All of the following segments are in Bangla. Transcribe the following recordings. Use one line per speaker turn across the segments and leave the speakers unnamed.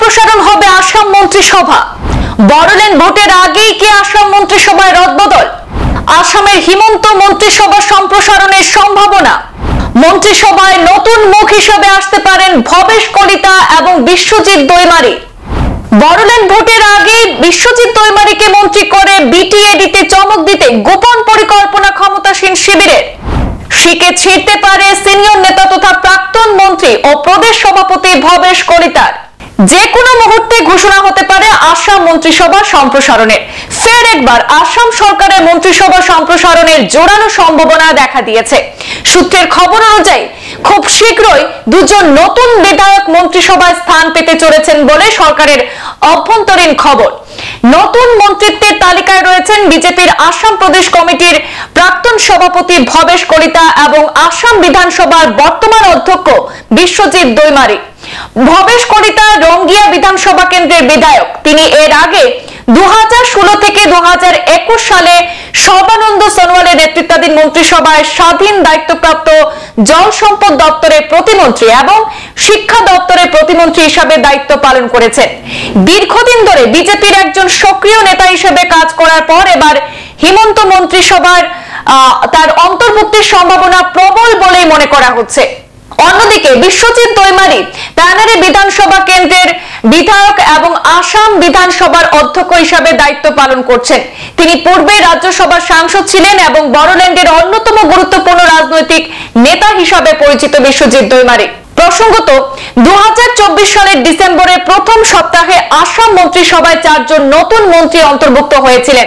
সম্প্রসারণ হবে আসাম মন্ত্রিসভা। বড়লেন ভোটের আগেই কি আসাম মন্ত্রিসভায় রদবদল? আসামের হিমন্ত মন্ত্রিসভা সম্প্রসারণের সম্ভাবনা। মন্ত্রিসভায় নতুন মুখ হিসেবে আসতে পারেন ভবেশ কলিতা এবং বিশ্বজিৎ দৈমারি। বড়লেন ভোটের আগে বিশ্বজিৎ দৈমারিকে মন্ত্রী করে বিটিএডিতে চমক দিতে গোপন পরিকল্পনা ক্ষমতাসীন শিবিরের। শিকে ছিঁড়তে পারে সিনিয়র নেতা তথা প্রাক্তন মন্ত্রী ও প্রদেশ সভাপতি ভবেশ কলিতার। যে কোনো মুহূর্তে ঘোষণা হতে পারে আসাম মন্ত্রিসভা সম্প্রসারণের। ফের একবার আসাম সরকারের মন্ত্রিসভা সম্প্রসারণের জোরালো সম্ভাবনা দেখা দিয়েছে। সূত্রের খবর অনুযায়ী খুব শীঘ্রই দুজন নতুন বিধায়ক মন্ত্রিসভায় স্থান পেতে চলেছেন বলে সরকারের অভ্যন্তরীণ খবর। নতুন মন্ত্রিত্বের তালিকায় রয়েছেন বিজেপির আসাম প্রদেশ কমিটির প্রাক্তন সভাপতি ভবেশ কলিতা এবং আসাম বিধানসভার বর্তমান অধ্যক্ষ বিশ্বজিৎ দৈমারি। ভবেশ কলিতা রঙ্গিয়া বিধানসভা কেন্দ্রের বিধায়ক। তিনি এর আগে 2016 থেকে 2021 সালে সর্বানন্দ সোনোয়ালের নেতৃত্বাধীন মন্ত্রিসভায় স্বাধীন দায়িত্বপ্রাপ্ত জল সম্পদ দপ্তরের প্রতিমন্ত্রী এবং শিক্ষা দপ্তরের প্রতিমন্ত্রী হিসেবে দায়িত্ব পালন করেছেন। দীর্ঘদিন ধরে বিজেপির একজন সক্রিয় নেতা হিসেবে কাজ করার পর এবার হিমন্ত মন্ত্রিসভার তার অন্তর্ভুক্তির সম্ভাবনা প্রবল বলেই মনে করা হচ্ছে। অন্যদিকে বিশ্বজিৎ দৈমারি তানারি বিধানসভা কেন্দ্রের বিধায়ক এবং আসাম বিধানসভার অধ্যক্ষ হিসেবে দায়িত্ব পালন করছেন। তিনি পূর্বে রাজ্যসভার সাংসদ ছিলেন এবং বড়োল্যান্ডের অন্যতম গুরুত্বপূর্ণ রাজনৈতিক নেতা হিসেবে পরিচিত বিশ্বজিৎ দৈমারি। প্রসঙ্গত 2024 সালের ডিসেম্বরের প্রথম সপ্তাহে আসাম মন্ত্রিসভায় 4 জন নতুন মন্ত্রী অন্তর্ভুক্ত হয়েছিলেন।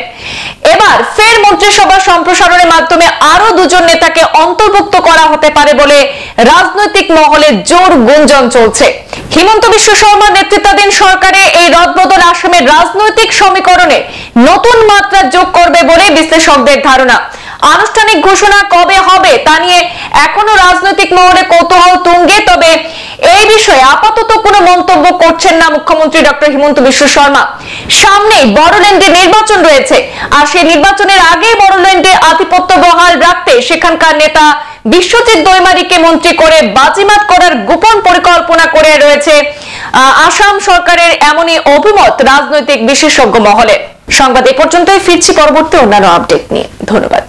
এবার ফের মন্ত্রিসভা সম্প্রসারণের মাধ্যমে আরো 2 জন নেতাকে অন্তর্ভুক্ত করা হতে পারে বলে রাজনৈতিক মহলে জোর গুঞ্জন চলছে। হিমন্ত বিশ্ব শর্মার নেতৃত্বাধীন সরকারে এই রদবদল আসামের রাজনৈতিক সমীকরণে নতুন মাত্রা যোগ করবে বলে বিশ্লেষকদের ধারণা। আনুষ্ঠানিক ঘোষণা কবে হবে তা নিয়ে এখনো রাজনৈতিক মহলে কৌতূহল তুঙ্গে। তবে এই বিষয়ে আপাতত কোনো মন্তব্য করছেন না মুখ্যমন্ত্রী ডক্টর হিমন্ত বিশ্ব শর্মা। সামনেই বড়োল্যান্ডে নির্বাচন রয়েছে, আর সেই নির্বাচনের আগে বড়োল্যান্ডে আধিপত্য বহাল রাখতে সেখানকার নেতা বিশ্বজিৎ দৈমারিকে মন্ত্রী করে বাজিমাত করার গোপন পরিকল্পনা করে রয়েছে আসাম সরকারের, এমনই অভিমত রাজনৈতিক বিশেষজ্ঞ মহলে। সংবাদ এ পর্যন্তই, ফিরছি পরবর্তী অন্যান্য আপডেট নিয়ে। ধন্যবাদ।